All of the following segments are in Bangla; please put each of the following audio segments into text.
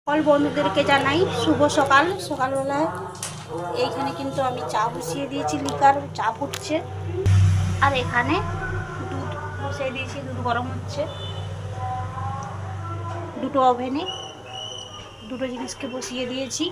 সকল বন্ধুদেরকে জানাই শুভ সকাল। সকালবেলায় এইখানে কিন্তু আমি চা বসিয়ে দিয়েছি, লিকার চা ফুটছে। আর এখানে দুধ বসিয়ে দিয়েছি, দুধ গরম হচ্ছে। দুটো ওভেনে দুটো জিনিসকে বসিয়ে দিয়েছি।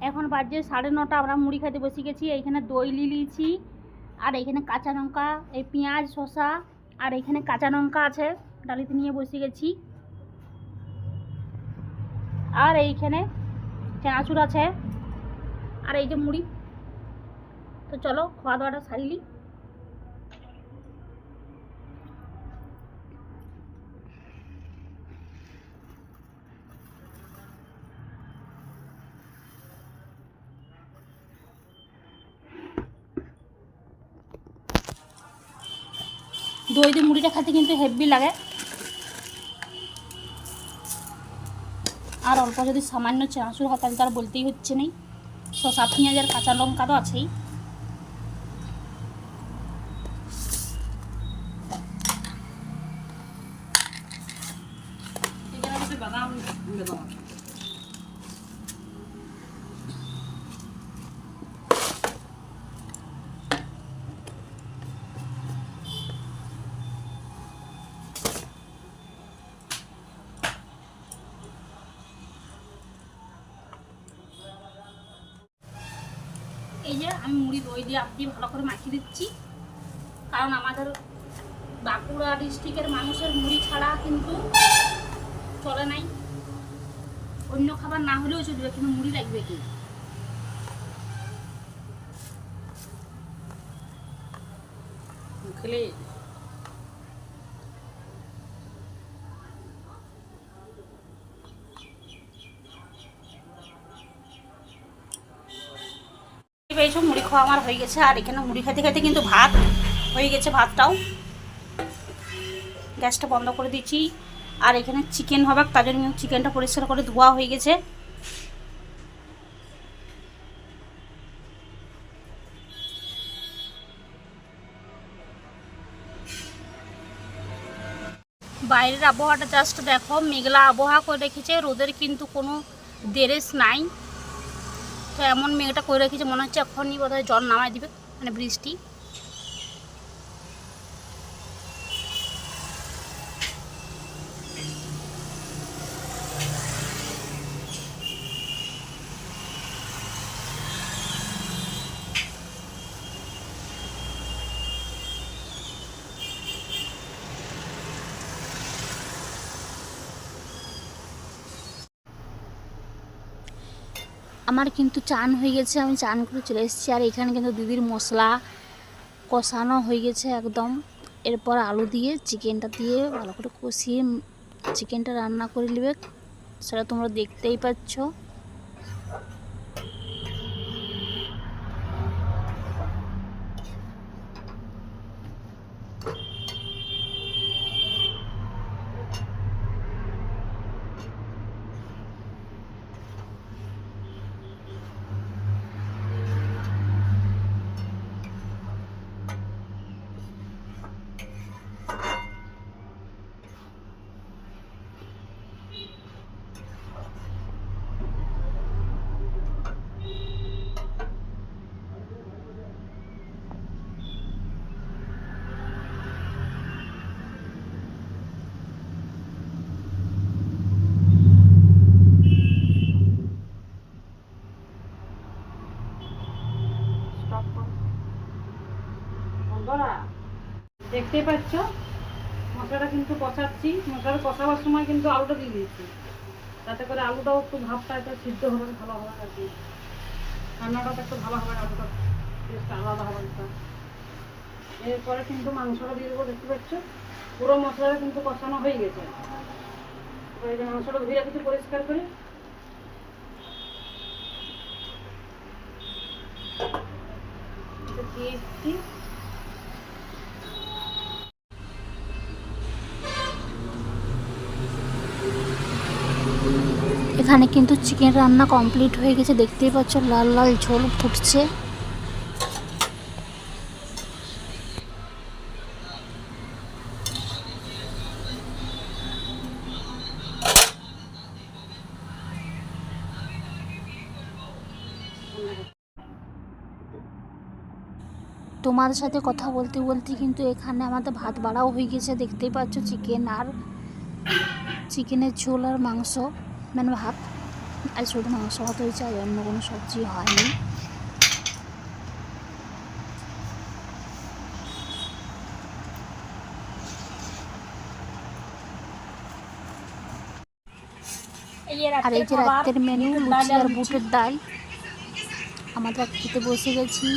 এখন বাজে 9:30। আমরা মুড়ি খেতে বসে গেছি। এইখানে দই লিয়েছি, আর এইখানে কাঁচা লঙ্কা, এই পেঁয়াজ, শসা, আর এইখানে কাঁচা লঙ্কা আছে, ডালিতে নিয়ে বসে গেছি। আর এইখানে চানাচুর আছে, আর এই যে মুড়ি। তো চলো খাওয়া দাওয়াটা সারিলি। দই দিয়ে মুড়িটা খেতে কিন্তু হেভি লাগে। আর অল্প যদি সামান্য চানাচুর হয় তাহলে তার বলতেই হচ্ছে নেই। শসা, পেঁয়াজ আর কাঁচা লঙ্কা তো আছেই। এই যে আমি মুড়ি দই দিয়ে আপনি ভালো করে মাখিয়ে দিচ্ছি, কারণ আমাদের বাঁকুড়া ডিস্ট্রিক্টের মানুষের মুড়ি ছাড়া কিন্তু চলে নাই। অন্য খাবার না হলেও চলবে, কিন্তু মুড়ি লাগবে কি। খেলে পেয়েছো, মুড়ি খাওয়া আমার হয়ে গেছে। আর এখানে মুড়ি খেতে খেতে কিন্তু ভাত হয়ে গেছে। ভাতটাও গ্যাসটা বন্ধ করে দিচ্ছি। আর এখানে চিকেন হবে, তার জন্য চিকেনটা পরিষ্কার করে ধোয়া হয়ে গেছে। বাইরের আবহাওয়াটা জাস্ট দেখো, মেঘলা আবহাওয়া করে রেখেছে, রোদের কিন্তু কোনো দেরেস নাই। তো এমন মেঘটা করে রেখেছে, মনে হচ্ছে এখনই বোধহয় জল নামাই দিবে, মানে বৃষ্টি। আমার কিন্তু চান হয়ে গেছে, আমি চান করে চলে এসেছি। আর এখানে কিন্তু দিদির মশলা কষানো হয়ে গেছে একদম। এরপর আলু দিয়ে চিকেনটা দিয়ে ভালো করে কষিয়ে চিকেনটা রান্না করে নেবে, সেটা তোমরা দেখতেই পাচ্ছ। দেখতেই পাচ্ছ মশলাটা কিন্তু কষাচ্ছি। মশলাটা কষাবার সময় কিন্তু আলুটা দিয়ে দিয়েছি, যাতে করে আলুটাও একটু ভাবটা একটু সিদ্ধ হবে, ভালো হবে আর কি। রান্নাটা একটু ভালো হবে, আলুটা টেস্টটা আলাদা হবে একটা। এরপরে কিন্তু মাংসটা দিয়ে দেবো। দেখতে পাচ্ছ পুরো মশলাটা কিন্তু কষানো হয়ে গেছে। এবার এই যে মাংসটা ধুয়ে রেখেছি পরিষ্কার করে, দিয়ে দিচ্ছি। এখানে কিন্তু চিকেন রান্না কমপ্লিট হয়ে গেছে, দেখতেই পাচ্ছ লাল লাল ঝোল ফুটছে। তোমাদের সাথে কথা বলতে বলতে কিন্তু এখানে আমাদের ভাত বাড়াও হয়ে গেছে, দেখতেই পাচ্ছ চিকেন আর চিকেনের ঝোল আর মাংস, মানে ভাত। আর শুধু মাংস ভাত হয়েছে, আর অন্য কোনো সবজি হয়নি। আর এই যে রাতের মেনু লুচি আর বুটের ডাল, আমরা খেতে বসে গেছি।